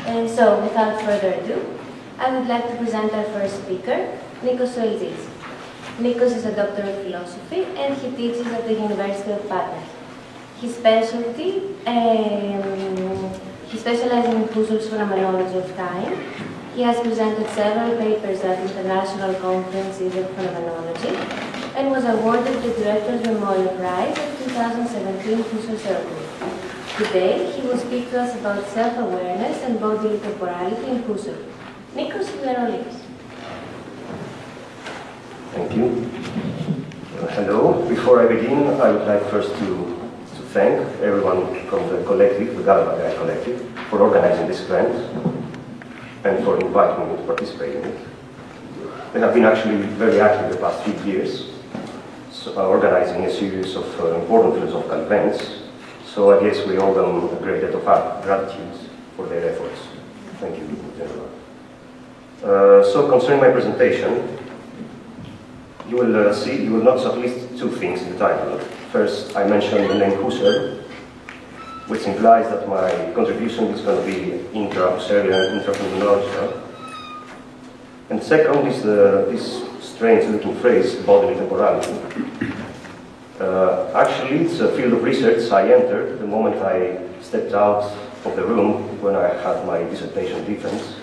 So, without further ado, I would like to present our first speaker, Nikos Soueltzis. Nikos is a doctor of philosophy and he teaches at the University of Patras. His specialty, he specializes in Husserl's phenomenology of time. He has presented several papers at international conferences of phenomenology and was awarded the Director's Memorial Prize at 2017 Husserl Circle. Today, he will speak to us about self-awareness and bodily temporality in Husserl. Nikos, you are all ears. Thank you. Hello. Before I begin, I would like first to thank everyone from the collective, the Gavagai collective, for organizing this event and for inviting me to participate in it. They have been actually very active the past few years, organizing a series of important philosophical events. So I guess we owe them a great debt of gratitude for their efforts. Thank you, General. So concerning my presentation, you will notice at least two things in the title. First, I mentioned the name Husserl, which implies that my contribution is going to be intra-Husserlian, intra-phenomenological. And second is this strange-looking phrase, bodily temporality. Actually, it's a field of research I entered the moment I stepped out of the room when I had my dissertation defense,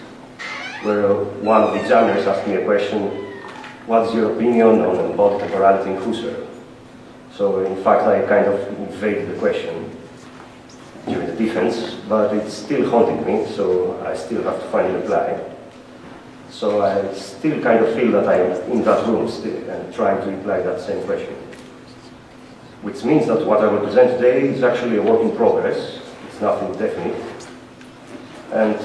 where one of the examiners asked me a question, what's your opinion on bodily temporality in Husserl? So, in fact, I kind of evaded the question during the defense, but it's still haunting me, so I still have to find a reply. So I still kind of feel that I'm in that room still and trying to reply that same question. Which means that what I will present today is actually a work in progress. It's nothing definite. And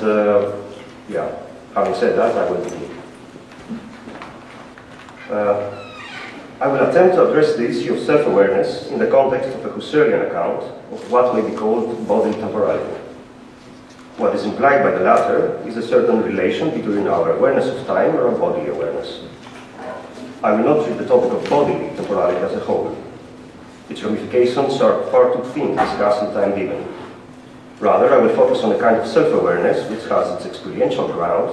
yeah, having said that, I will begin. I will attempt to address the issue of self-awareness in the context of a Husserlian account of what may be called bodily temporality. What is implied by the latter is a certain relation between our awareness of time and our bodily awareness. I will not treat the topic of bodily temporality as a whole. Its ramifications are far too thin to discuss in time given. Rather, I will focus on a kind of self-awareness which has its experiential ground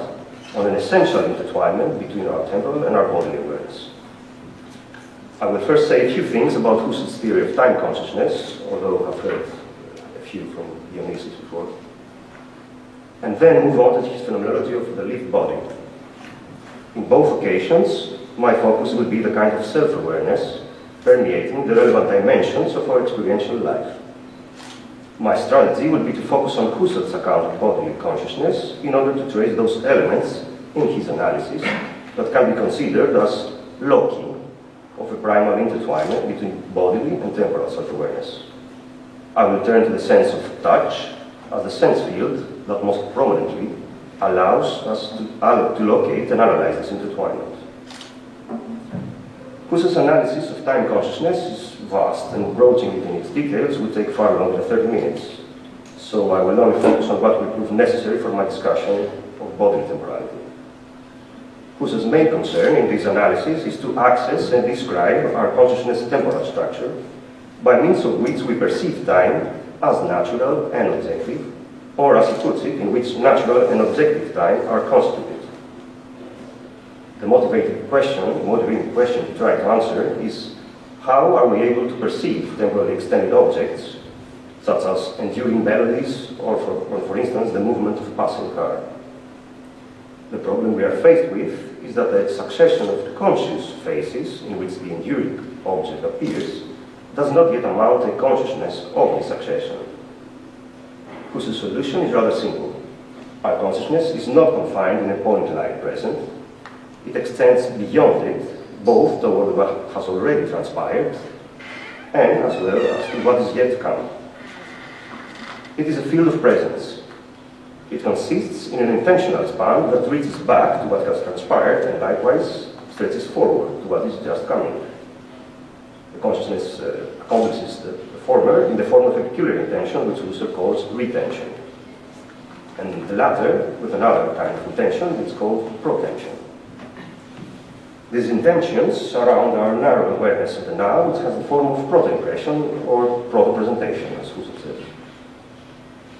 on an essential intertwinement between our temporal and our bodily awareness. I will first say a few things about Husserl's theory of time consciousness, although I've heard a few from Dionysius before, and then move on to his phenomenology of the lived body. In both occasions, my focus will be the kind of self-awareness permeating the relevant dimensions of our experiential life. My strategy will be to focus on Husserl's account of bodily consciousness in order to trace those elements in his analysis that can be considered as locking of a primal intertwinement between bodily and temporal self-awareness. I will turn to the sense of touch as the sense field that most prominently allows us to locate and analyze this intertwinement. Husserl's analysis of time consciousness is vast, and broaching it in its details will take far longer than 30 minutes. So I will only focus on what will prove necessary for my discussion of bodily temporality. Husserl's main concern in this analysis is to access and describe our consciousness temporal structure, by means of which we perceive time as natural and objective, or as he puts it, in which natural and objective time are constituted. The motivating question to try to answer is, how are we able to perceive temporally extended objects, such as enduring melodies, or for instance, the movement of a passing car? The problem we are faced with is that the succession of conscious phases in which the enduring object appears does not yet amount to a consciousness of the succession. Husserl's solution is rather simple. Our consciousness is not confined in a point-like present. It extends beyond it, both toward what has already transpired and as well as to what is yet to come. It is a field of presence. It consists in an intentional span that reaches back to what has transpired and likewise stretches forward to what is just coming. The consciousness accomplishes the former in the form of a peculiar intention which Husserl calls retention, and the latter with another kind of intention which is called protension. These intentions surround our narrow awareness of the now, which has the form of proto-impression or proto-presentation, as Husserl says.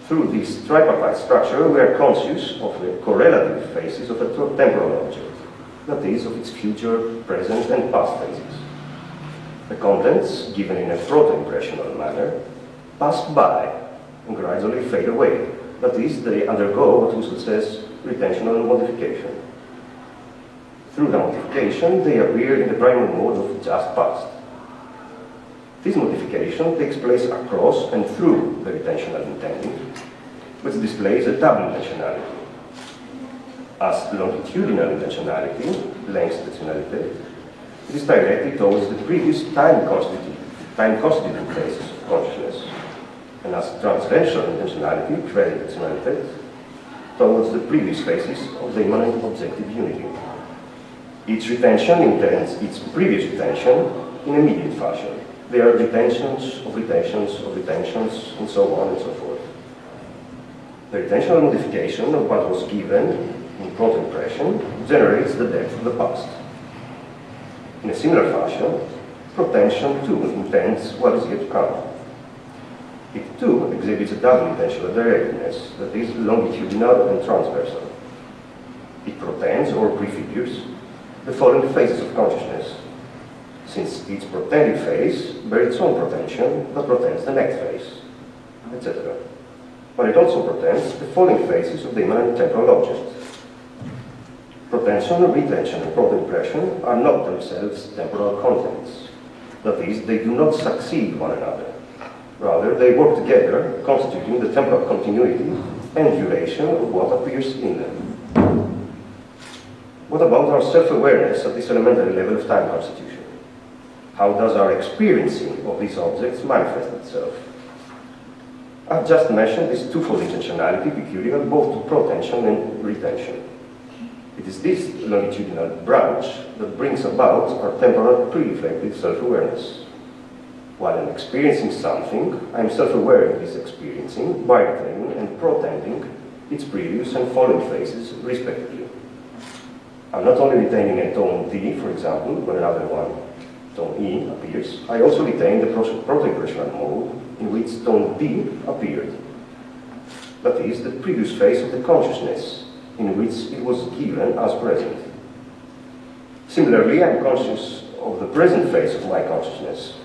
Through this tripartite structure, we are conscious of the correlative phases of a temporal object, that is, of its future, present, and past phases. The contents, given in a proto-impressional manner, pass by and gradually fade away. That is, they undergo what Husserl says retentional modification. Through the modification, they appear in the primal mode of just past. This modification takes place across and through the retentional intending, which displays a double intentionality. As longitudinal intentionality, length intentionality, it is directed towards the previous time-constituted phases of consciousness, and as transversal intentionality, present intentionality, towards the previous phases of the immanent objective unity. Each retention intends its previous retention in immediate fashion. There are retentions of retentions of retentions, and so on and so forth. The retentional modification of what was given in proto-impression generates the depth of the past. In a similar fashion, protension too intends what is yet to come. It too exhibits a double intentional directness, that is, longitudinal and transversal. It protends or prefigures the following phases of consciousness, since each protended phase bears its own protension that protends the next phase, etc. But it also protends the following phases of the immanent temporal object. Protension, retention, and proto-impression are not themselves temporal contents. That is, they do not succeed one another. Rather, they work together, constituting the temporal continuity and duration of what appears in them. What about our self-awareness at this elementary level of time constitution? How does our experiencing of these objects manifest itself? I've just mentioned this twofold intentionality peculiar both to protension and retention. It is this longitudinal branch that brings about our temporal pre-reflective self-awareness. While I'm experiencing something, I'm self-aware of this experiencing by retaining and protending its previous and following phases, respectively. I'm not only retaining a tone D, for example, when another one, tone E, appears, I also retain the proto-impressional mode in which tone D appeared. That is, the previous phase of the consciousness in which it was given as present. Similarly, I'm conscious of the present phase of my consciousness,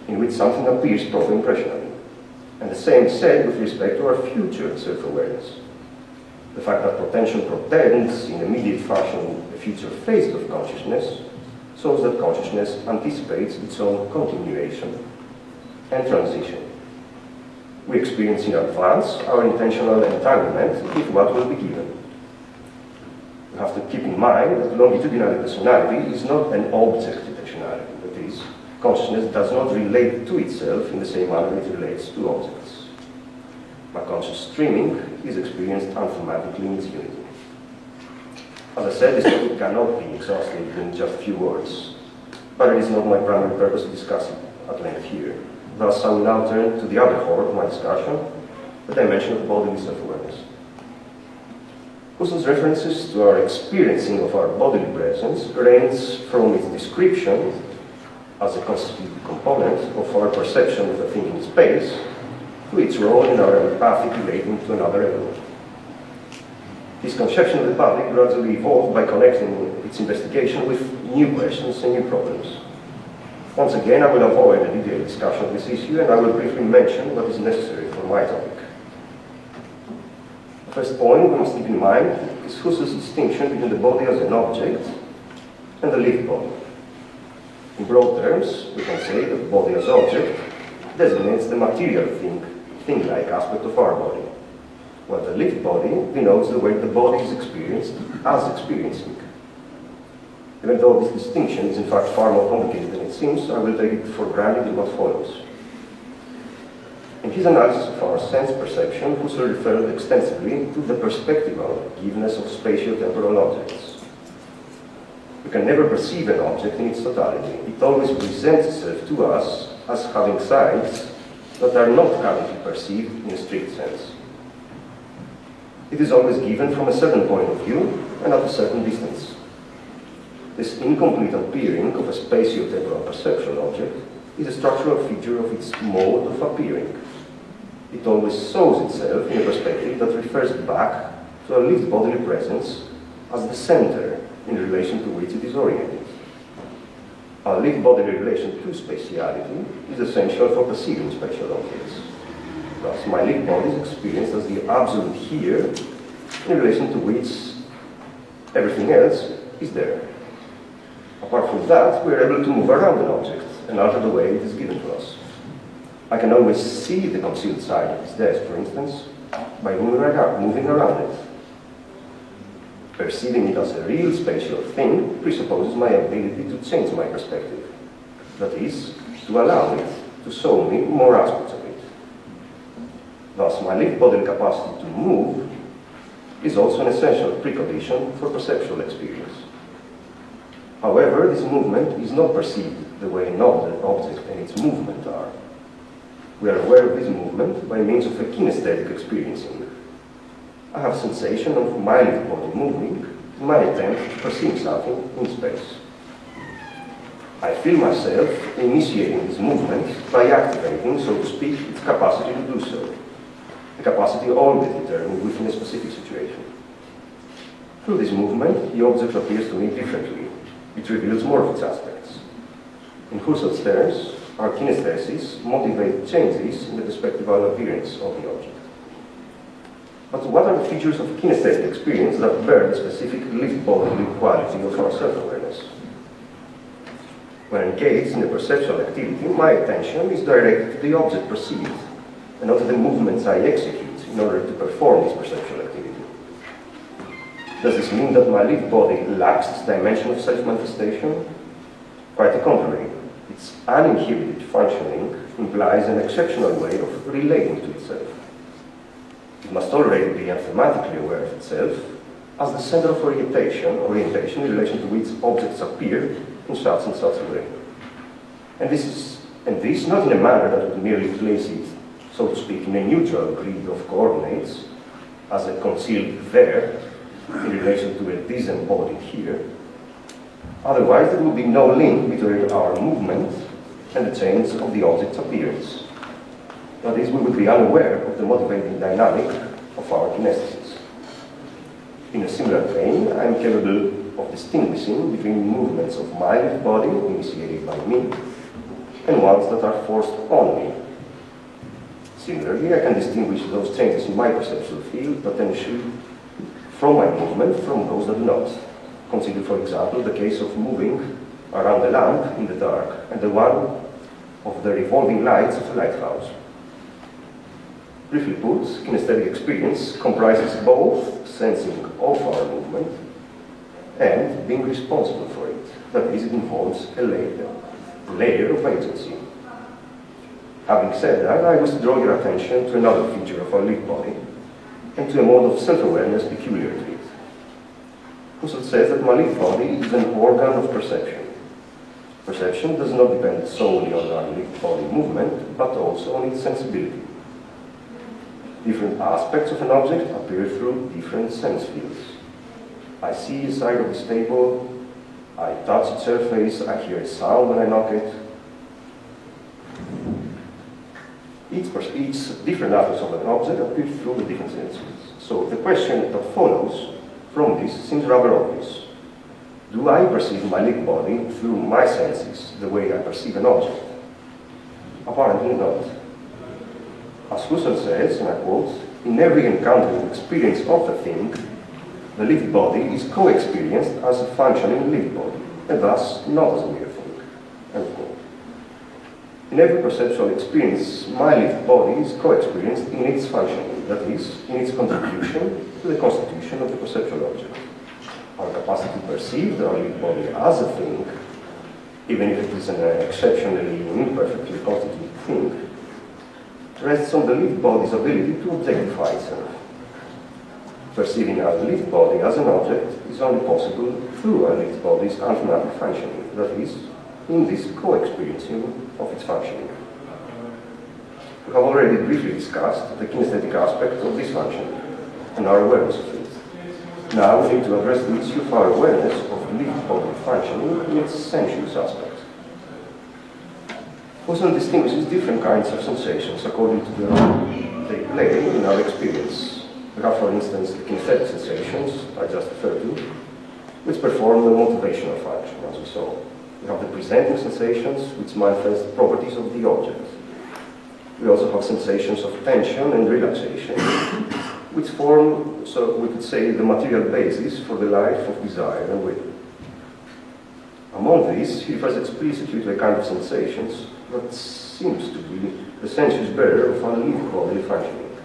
in which something appears proto-impressionally. And the same is said with respect to our future self-awareness. The fact that protension protends in immediate fashion the future phase of consciousness shows that consciousness anticipates its own continuation and transition. We experience in advance our intentional entanglement with what will be given. We have to keep in mind that longitudinal intentionality is not an object intentionality. That is, consciousness does not relate to itself in the same manner it relates to objects. My conscious streaming is experienced unthematically in its unity. As I said, this topic cannot be exhausted in just a few words, but it is not my primary purpose to discuss it at length here. Thus, I will now turn to the other core of my discussion, the dimension of bodily self-awareness. Husserl's references to our experiencing of our bodily presence range from its description as a constitutive component of our perception of a thing in space to its role in our empathic relating to another element. His conception of the public gradually evolved by connecting its investigation with new questions and new problems. Once again, I will avoid a detailed discussion of this issue, and I will briefly mention what is necessary for my topic. The first point we must keep in mind is Husserl's distinction between the body as an object and the lived body. In broad terms, we can say that the body as object designates the material thing-like aspect of our body, while the lived body denotes the way the body is experienced as experiencing. Even though this distinction is in fact far more complicated than it seems, I will take it for granted in what follows. In his analysis of our sense perception, Husserl referred extensively to the perspectival giveness of spatio-temporal objects. We can never perceive an object in its totality. It always presents itself to us as having sides that are not currently perceived in a strict sense. It is always given from a certain point of view and at a certain distance. This incomplete appearing of a spatio-temporal perceptual object is a structural feature of its mode of appearing. it always shows itself in a perspective that refers back to a lived bodily presence as the center in relation to which it is oriented. Our lived bodily relation to spatiality is essential for perceiving spatial objects. Thus, my lived body is experienced as the absolute here in relation to which everything else is there. Apart from that, we are able to move around an object and alter the way it is given to us. I can always see the concealed side of this desk, for instance, by moving around it. Perceiving it as a real spatial thing presupposes my ability to change my perspective. That is, to allow it to show me more aspects of it. Thus, my lived bodily capacity to move is also an essential precondition for perceptual experience. However, this movement is not perceived the way an object and its movement are. We are aware of this movement by means of a kinesthetic experiencing. I have sensation of my lived body moving in my attempt to perceive something in space. I feel myself initiating this movement by activating, so to speak, its capacity to do so. A capacity always determined within a specific situation. Through this movement, the object appears to me differently. It reveals more of its aspects. In Husserl's terms, our kinesthesis motivate changes in the perspectival appearance of the object. But what are the features of kinesthetic experience that bear the specific lived bodily quality of our self-awareness? When engaged in a perceptual activity, my attention is directed to the object perceived, and not to the movements I execute in order to perform this perceptual activity. Does this mean that my lived body lacks this dimension of self-manifestation? Quite the contrary. Its uninhibited functioning implies an exceptional way of relating to itself. It must already be mathematically aware of itself as the center of orientation in relation to which objects appear in such and such a way. And this not in a manner that would merely place it, so to speak, in a neutral grid of coordinates, as a concealed there, in relation to a disembodied here. Otherwise, there would be no link between our movement and the change of the object's appearance. That is, we would be unaware of the motivating dynamic of our kinesthesis. In a similar vein, I am capable of distinguishing between movements of my lived body, initiated by me, and ones that are forced on me. Similarly, I can distinguish those changes in my perceptual field potentially from my movement from those that do not. Consider, for example, the case of moving around a lamp in the dark and the one of the revolving lights of a lighthouse. Briefly put, kinesthetic experience comprises both sensing of our movement and being responsible for it. That is, it involves a layer of agency. Having said that, I wish to draw your attention to another feature of our lived body and to a mode of self-awareness peculiar to it. Husserl says that my lived body is an organ of perception. Perception does not depend solely on our lived body movement, but also on its sensibility. Different aspects of an object appear through different sense fields. I see a side of this table, I touch its surface, I hear a sound when I knock it. Each different aspects of an object appear through the different senses. So the question that follows from this seems rather obvious. Do I perceive my lived body through my senses the way I perceive an object? Apparently not. As Husserl says, and I quote, in every encountering experience of the thing, the lived body is co-experienced as a functioning lived body, and thus not as a mere thing. End quote. In every perceptual experience, my lived body is co-experienced in its functioning, that is, in its contribution to the constitution of the perceptual object. Our capacity to perceive our lived body as a thing, even if it is an exceptionally imperfectly constituted thing, rests on the lived body's ability to objectify itself. Perceiving our lived body as an object is only possible through our lived body's anthematic functioning, that is, in this co-experiencing of its functioning. We have already briefly discussed the kinesthetic aspect of this functioning and our awareness of it. Now we need to address the issue of our awareness of lived body functioning in its sensuous aspect. Husserl distinguishes different kinds of sensations according to their they play in our experience. We have, for instance, the kinesthetic sensations I just referred to, which perform the motivational function, as we saw. We have the presenting sensations, which manifest properties of the object. We also have sensations of tension and relaxation, which form, so we could say, the material basis for the life of desire and will. Among these, he refers explicitly to a kind of sensations that seems to be the sensuous bearer of unlived bodily functioning.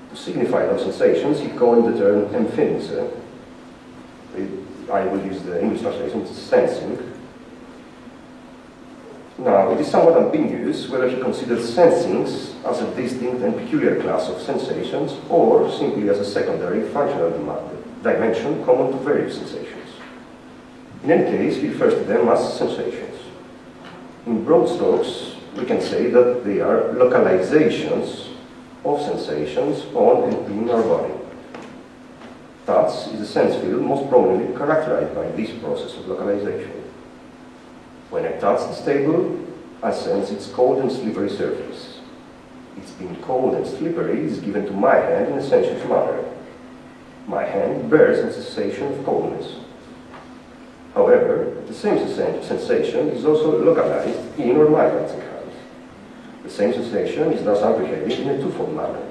To signify those sensations, he coined the term empfindelse. I will use the English translation, which is sensing. Now, it is somewhat ambiguous whether he considers sensings as a distinct and peculiar class of sensations or simply as a secondary functional dimension common to various sensations. In any case, he refers to them as sensations. In broad strokes, we can say that they are localizations of sensations on and in our body. Touch is a sense field most prominently characterized by this process of localization. When I touch this table, I sense its cold and slippery surface. Its being cold and slippery is given to my hand in a sensuous manner. My hand bears a sensation of coldness. However, the same sensation is also localized in or migrating hand. The same sensation is thus apprehended in a twofold manner.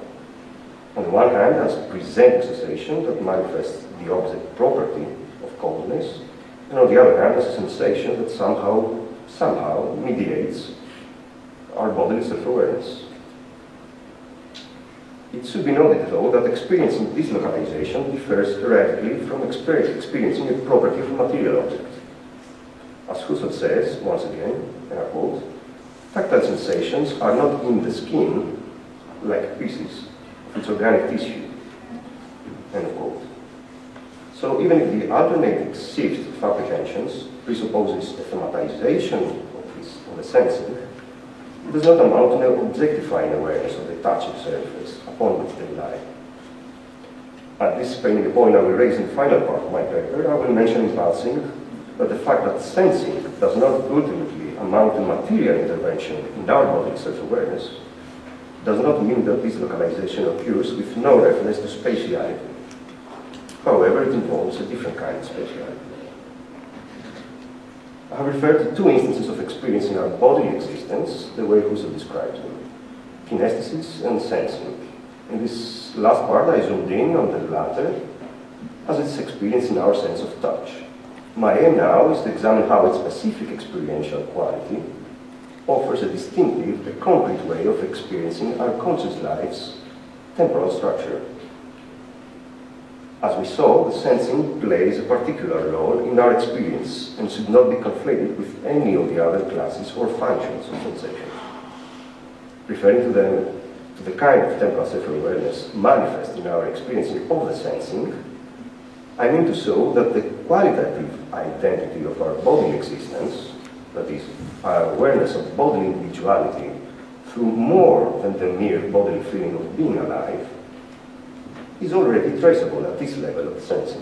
On the one hand, as presenting sensation that manifests the object property of coldness, and on the other hand, as a sensation that somehow mediates our bodily self-awareness. It should be noted, though, that experiencing this localization differs radically from experiencing a property of a material object. As Husserl says, once again, and I quote, tactile sensations are not in the skin like pieces of its organic tissue, end of quote. So even if the alternating shift of apprehensions presupposes a thematization of the sensing, it does not amount to an objectifying awareness of the touching surface upon which they lie. Anticipating the point I will raise in the final part of my paper, I will mention in passing that the fact that sensing does not ultimately amount to material intervention in our bodily self-awareness does not mean that this localization occurs with no reference to spatiality. However, it involves a different kind of spatiality. I have referred to two instances of experiencing our bodily existence, the way Husserl describes them, kinesthesis and sensing. In this last part, I zoomed in on the latter as its experience in our sense of touch. My aim now is to examine how its specific experiential quality offers a distinctive, a concrete way of experiencing our conscious life's temporal structure. As we saw, the sensing plays a particular role in our experience and should not be conflated with any of the other classes or functions of sensation. Referring to the kind of temporal self-awareness manifest in our experiencing of the sensing, I mean to show that the qualitative identity of our bodily existence, that is, our awareness of bodily individuality through more than the mere bodily feeling of being alive, is already traceable at this level of sensing.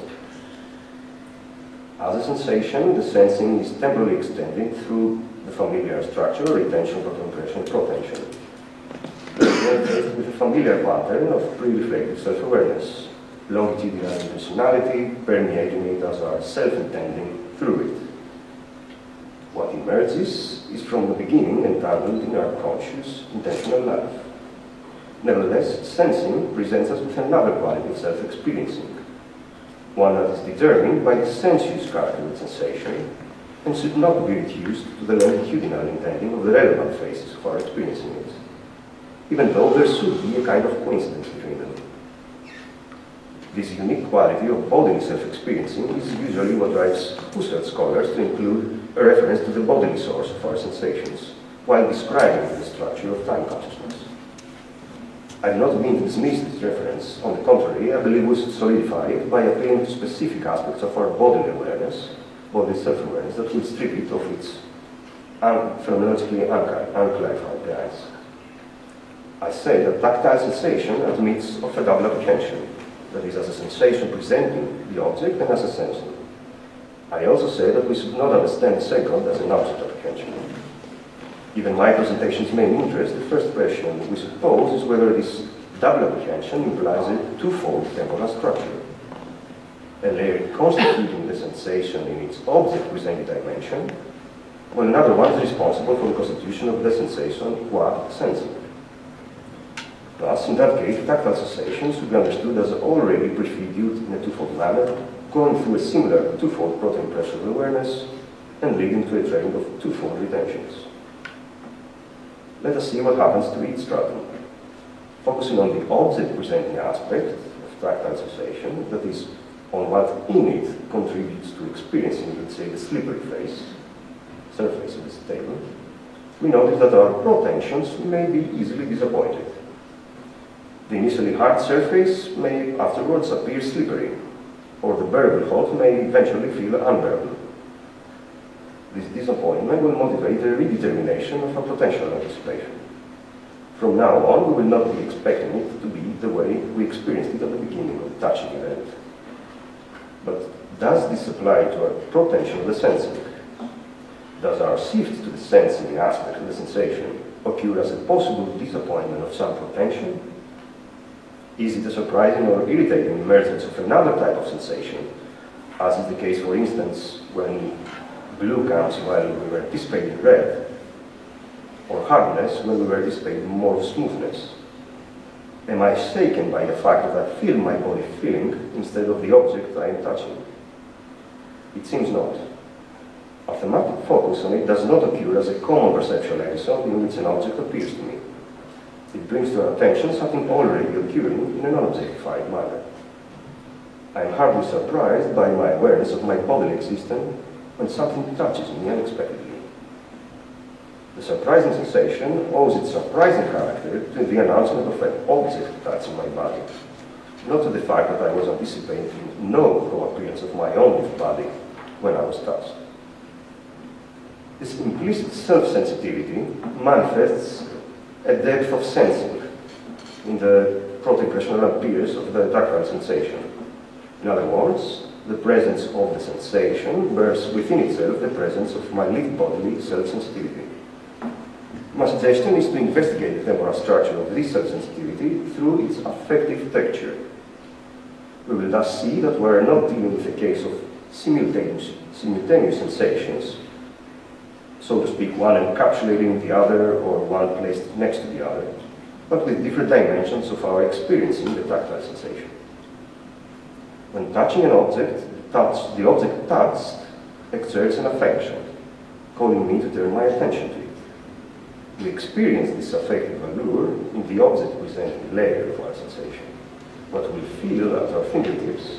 As a sensation, the sensing is temporally extended through the familiar structure, retention, concentration, protension. We are faced with a familiar pattern of pre-reflective self-awareness, longitudinal intentionality permeating it as our self-intending through it. What emerges is from the beginning entangled in our conscious, intentional life. Nevertheless, sensing presents us with another quality of self-experiencing, one that is determined by the sensuous character of sensation and should not be reduced to the longitudinal intending of the relevant phases of our experiencing it, even though there should be a kind of coincidence between them. This unique quality of bodily self-experiencing is usually what drives Husserl scholars to include a reference to the bodily source of our sensations, while describing the structure of time consciousness. I do not mean to dismiss this reference. On the contrary, I believe we should solidify it by appealing to specific aspects of our bodily awareness, bodily self-awareness, that will strip it of its phenomenologically unclarified guise. I say that tactile sensation admits of a double apprehension, that is, as a sensation presenting the object and as a sensing. I also say that we should not understand the second as an object apprehension. Given my presentation's main interest, the first question we suppose is whether this double apprehension implies a twofold temporal structure. A layer constituting the sensation in its object-presented dimension, while another one is responsible for the constitution of the sensation qua sensing. Thus, in that case, tactile sensations should be understood as already prefigured in a twofold manner, going through a similar twofold proto-impressional awareness and leading to a train of twofold retentions. Let us see what happens to each stratum. Focusing on the object-presenting aspect of tactile sensation, that is, on what in it contributes to experiencing, let's say, the slippery surface of this table, we notice that our protensions may be easily disappointed. The initially hard surface may afterwards appear slippery, or the bearable hot may eventually feel unbearable. This disappointment will motivate a redetermination of our potential anticipation. From now on, we will not be expecting it to be the way we experienced it at the beginning of the touching event. But does this apply to our protension of the sensing? Does our shift to the sensing aspect of the sensation occur as a possible disappointment of some protension? Is it a surprising or irritating emergence of another type of sensation, as is the case, for instance, when blue comes while we were anticipating red, or hardness when we were anticipating more smoothness? Am I shaken by the fact that I feel my body feeling instead of the object I am touching? It seems not. Our thematic focus on it does not occur as a common perceptual episode in which an object appears to me. It brings to our attention something already occurring in a non-objectified manner. I am hardly surprised by my awareness of my bodily existence when something touches me unexpectedly. The surprising sensation owes its surprising character to the announcement of an object touching my body, not to the fact that I was anticipating no co-appearance of my own lived body when I was touched. This implicit self-sensitivity manifests a depth of sensing in the proto-impressional appearance of the tactile sensation. In other words, the presence of the sensation bears within itself the presence of my lived bodily self-sensitivity. My suggestion is to investigate the temporal structure of this self-sensitivity through its affective texture. We will thus see that we are not dealing with a case of simultaneous sensations, so to speak, one encapsulating the other or one placed next to the other, but with different dimensions of our experiencing the tactile sensation. When touching an object, the object touched exerts an affection, calling me to turn my attention to it. We experience this affective allure in the object-presenting layer of our sensation. What we feel at our fingertips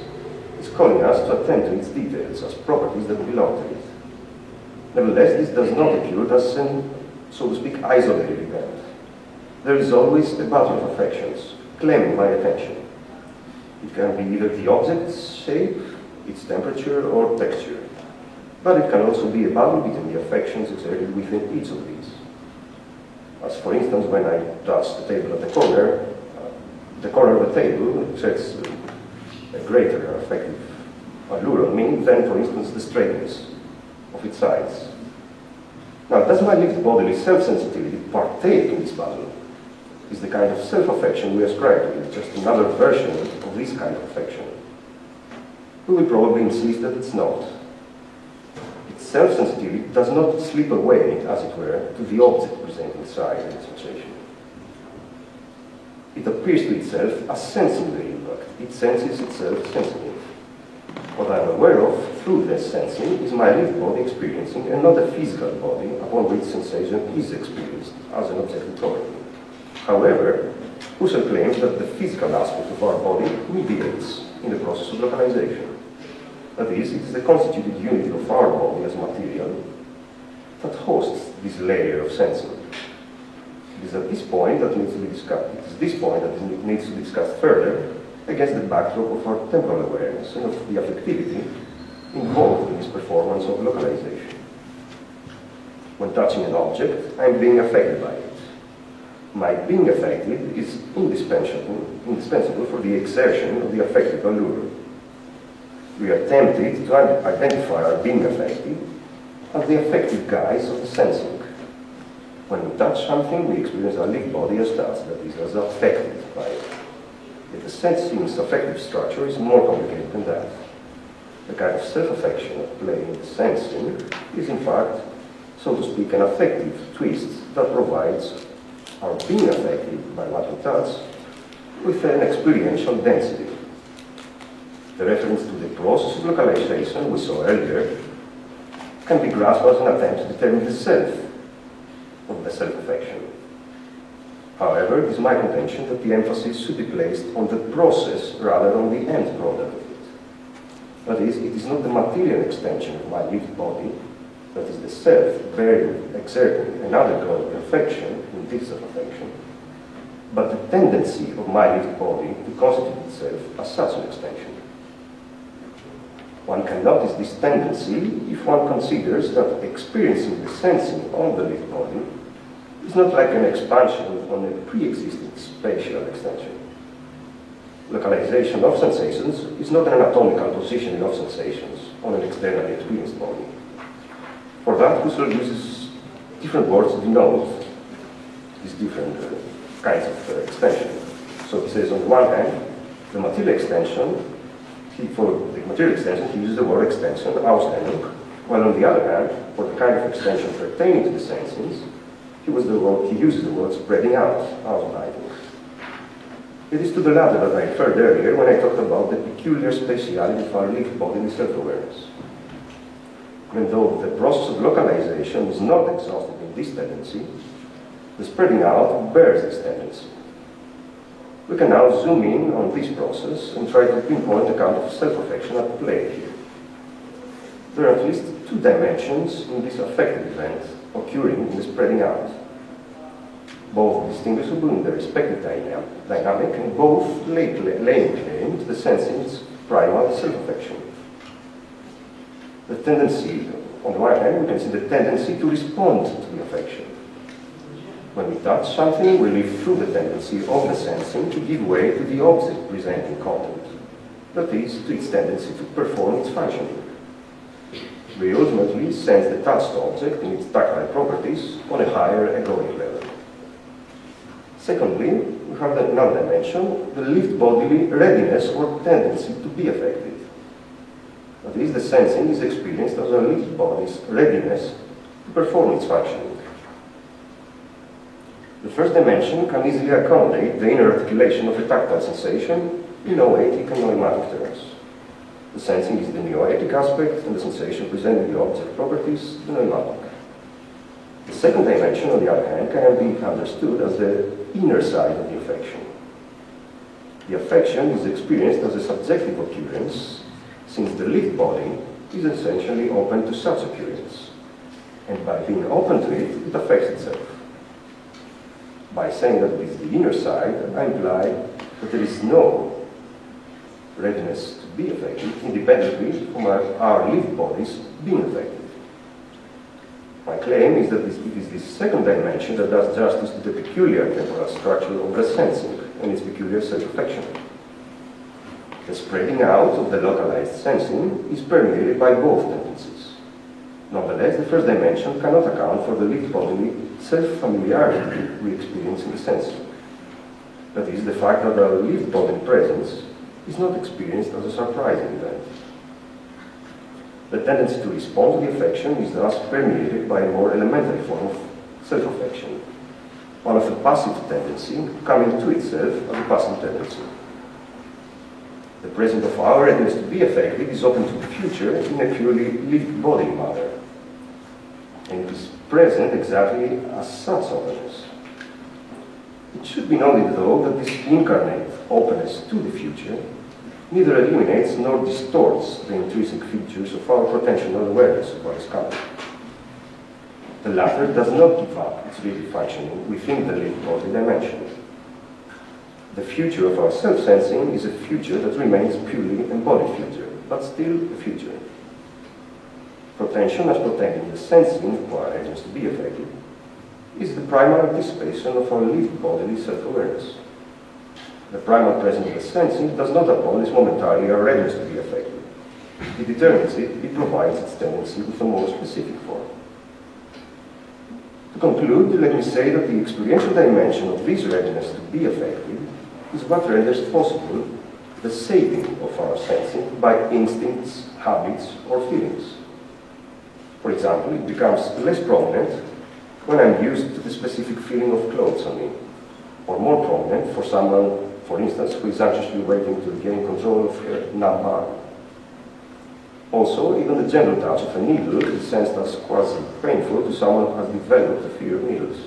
is calling us to attend to its details as properties that belong to it. Nevertheless, this does not occur as an, so to speak, isolated event. There is always a battle of affections claiming my attention. It can be either the object's shape, its temperature, or texture, but it can also be a battle between the affections exerted within each of these. As for instance, when I touch the table at the corner of the table exerts a greater affective allure on me than, for instance, the straightness of its sides. Now, does my lived bodily self-sensitivity partake in this battle? Is the kind of self-affection we ascribe to it just another version of this kind of affection? We will probably insist that it's not. Its self-sensitivity does not slip away, as it were, to the object presenting side of the sensation. It appears to itself as sensing the impact. It senses itself sensing it. What I am aware of through this sensing is my lived body experiencing, and not a physical body upon which sensation is experienced as an objective property. However, Husserl claims that the physical aspect of our body mediates in the process of localization. That is, it is the constituted unity of our body as material that hosts this layer of sensing. It is at this point that needs to be discussed. It is this point that needs to be discussed further against the backdrop of our temporal awareness and of the affectivity involved in this performance of localization. When touching an object, I am being affected by it. My being affected is indispensable for the exertion of the affective allure. We are tempted to identify our being affected as the affective guise of the sensing. When we touch something, we experience our lived body as touch, that is, as affected by it. Yet the sensing's affective structure is more complicated than that. The kind of self-affection at play in the sensing is, in fact, so to speak, an affective twist that provides our being affected by what we touch with an experiential density. The reference to the process of localization we saw earlier can be grasped as an attempt to determine the self of the self-affection. However, it is my contention that the emphasis should be placed on the process rather than the end product of it. That is, it is not the material extension of my lived body, that is the self bearing, exerting, and undergoing the affection in this self-affection, but the tendency of my lived body to constitute itself as such an extension. One can notice this tendency if one considers that experiencing the sensing on the lived body is not like an expansion on a pre-existing spatial extension. Localization of sensations is not an anatomical positioning of sensations on an externally experienced body. For that, Husserl uses different words to denote these different kinds of extension. So he says, on the one hand, the material extension, for the material extension, he uses the word extension, Ausdehnung, while on the other hand, for the kind of extension pertaining to the sensings, he uses the word spreading out, Ausbreitung. It is to the latter that I referred earlier when I talked about the peculiar speciality of our lived bodily self-awareness. Even though the process of localization is not exhausted in this tendency, the spreading out bears this tendency. We can now zoom in on this process and try to pinpoint the kind of self-affection at play here. There are at least two dimensions in this affective event occurring in the spreading out, both distinguishable in their respective dynamic and both laying claim to the sensing's primal self-affection. The tendency, on the one hand, we can see the tendency to respond to the affection. When we touch something, we live through the tendency of the sensing to give way to the object presenting content, that is, to its tendency to perform its functioning. We ultimately sense the touched object in its tactile properties on a higher egoic level. Secondly, we have another dimension, the lived bodily readiness or tendency to be affected. That is, the sensing is experienced as a lived body's readiness to perform its functioning. The first dimension can easily accommodate the inner articulation of a tactile sensation in noetic and noematic terms. The sensing is the noetic aspect, and the sensation presenting the object properties, the noematic. The second dimension, on the other hand, can be understood as the inner side of the affection. The affection is experienced as a subjective occurrence, since the lived body is essentially open to such occurrence, and by being open to it, it affects itself. By saying that it is the inner side, I imply that there is no readiness to be affected independently from our lived bodies being affected. My claim is that it is this second dimension that does justice to the peculiar temporal structure of the sensing and its peculiar self-affection. The spreading out of the localized sensing is permeated by both tendencies. Nonetheless, the first dimension cannot account for the lived bodily self-familiarity we experience in the sensing. That is, the fact that our lived bodily presence is not experienced as a surprising event. The tendency to respond to the affection is thus permeated by a more elementary form of self-affection, one of the passive tendency to come into itself as a passive tendency. The present of our readiness to be affected is open to the future in a purely lived body manner, and it is present exactly as such openness. It should be noted, though, that this incarnate openness to the future neither eliminates nor distorts the intrinsic features of our potential awareness of what is coming. The latter does not give up its lived functioning within the lived body dimension. The future of our self-sensing is a future that remains purely embodied future, but still a future. Protension as protecting the sensing of our readiness to be affected is the primal anticipation of our lived bodily self-awareness. The primal presence of the sensing does not abolish momentarily our readiness to be affected. It determines it, it provides its tendency with a more specific form. To conclude, let me say that the experiential dimension of this readiness to be affected is what renders possible the shaping of our sensing by instincts, habits, or feelings. For example, it becomes less prominent when I'm used to the specific feeling of clothes on me, or more prominent for someone, for instance, who is anxiously waiting to regain control of her numb arm. Also, even the gentle touch of a needle is sensed as quasi-painful to someone who has developed a fear of needles.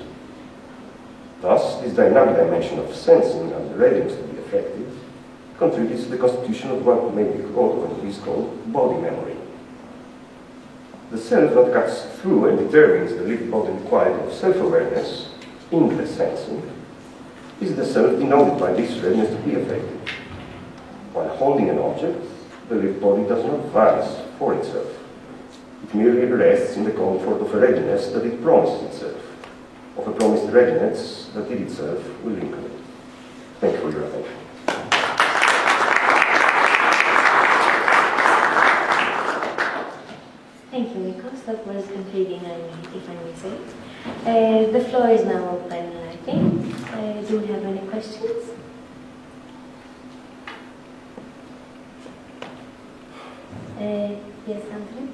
Thus, this dynamic dimension of sensing and the readiness to be affected contributes to the constitution of what may be called, or is called, body memory. The self that cuts through and determines the lived bodily quality of self-awareness in the sensing is the self denoted by this readiness to be affected. While holding an object, the lived body does not vanish for itself. It merely rests in the comfort of a readiness that it promises itself, of a promised readiness that it itself will include. Thank you for your attention. Thank you, Nikos. That was intriguing, if I may say. The floor is now open, I think. Do we have any questions? Yes, Anthony?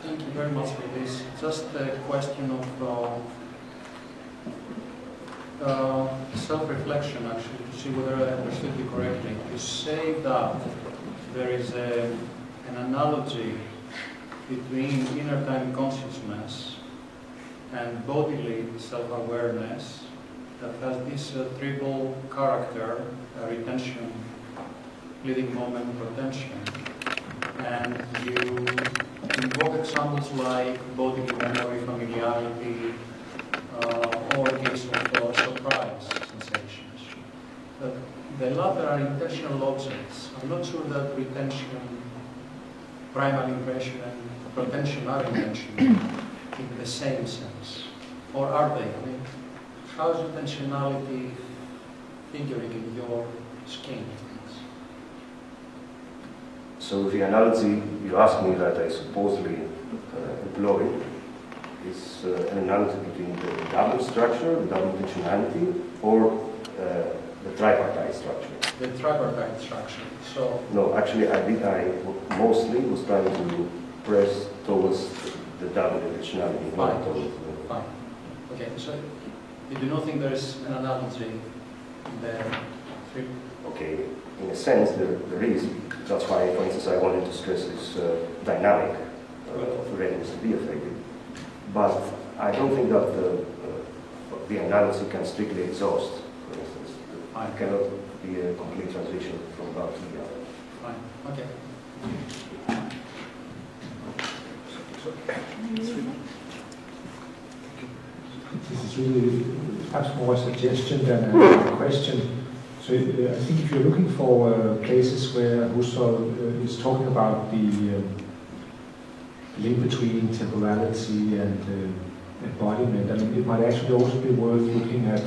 Thank you very much for this. Just a question of self-reflection, actually, to see whether I understood you correctly. You say that there is an analogy between inner time consciousness and bodily self-awareness that has this triple character, retention, fleeting moment, retention. And you invoke examples like bodily memory, familiarity, or case of surprise sensations. But the latter are intentional objects. I'm not sure that retention, primal impression, and retention are intentional in the same sense. Or are they? I mean, how is intentionality figuring in your scheme? So the analogy you asked me that I supposedly employ is an analogy between the double structure, the double intentionality, or the tripartite structure. The tripartite structure. So no, actually, I mostly was trying to press towards the double intentionality. Fine. Fine. Okay. So you do not think there is an analogy there? Okay. In a sense, there is. That's why, for instance, I wanted to stress this dynamic of readiness to be affected. But I don't think that the analogy can strictly exhaust, for instance. It cannot be a complete transition from one to the other. Fine. Okay. This is really perhaps more a suggestion than a question. So I think if you're looking for places where Husserl is talking about the link between temporality and embodiment, I mean, it might actually also be worth looking at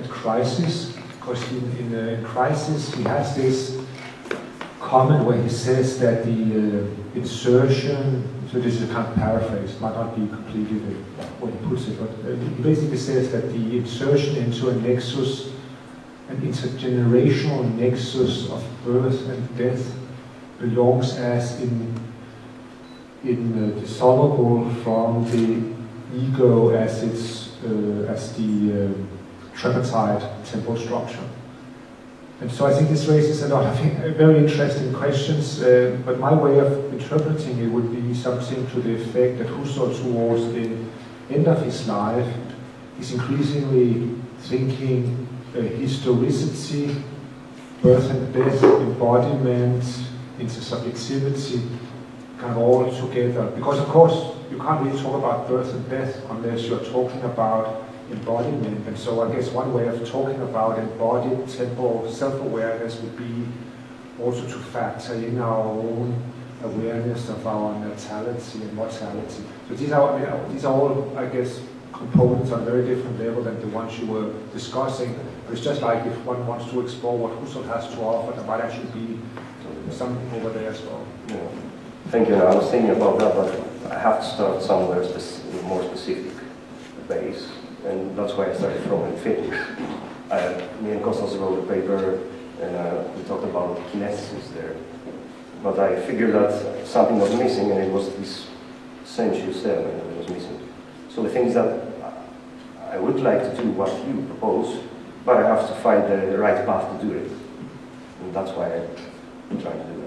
crisis, because in crisis he has this comment where he says that the insertion, so this is a kind of paraphrase, might not be completely the way he puts it, but he basically says that the insertion into a nexus, an intergenerational nexus of birth and death, belongs as indissoluble from the ego as the tripartite temporal structure. And so I think this raises a lot of very interesting questions, but my way of interpreting it would be something to the effect that Husserl, towards the end of his life, is increasingly thinking historicity, birth and death, embodiment, intersubjectivity, kind of all together. Because of course, you can't really talk about birth and death unless you're talking about embodiment. And so I guess one way of talking about embodied temporal self-awareness would be also to factor in our own awareness of our natality and mortality. So these are all, I guess, components on a very different level than the ones you were discussing. But it's just like if one wants to explore what Husserl has to offer, there might actually be something over there as well. Yeah. Thank you. I was thinking about that, but I have to start somewhere more specific. base, and that's why I started from fitness. Me and Kostas wrote a paper, and we talked about kinesis there. But I figured that something was missing, and it was this sensuous element that was missing. So the thing is that I would like to do what you propose, but I have to find the right path to do it. And that's why I'm trying to do that.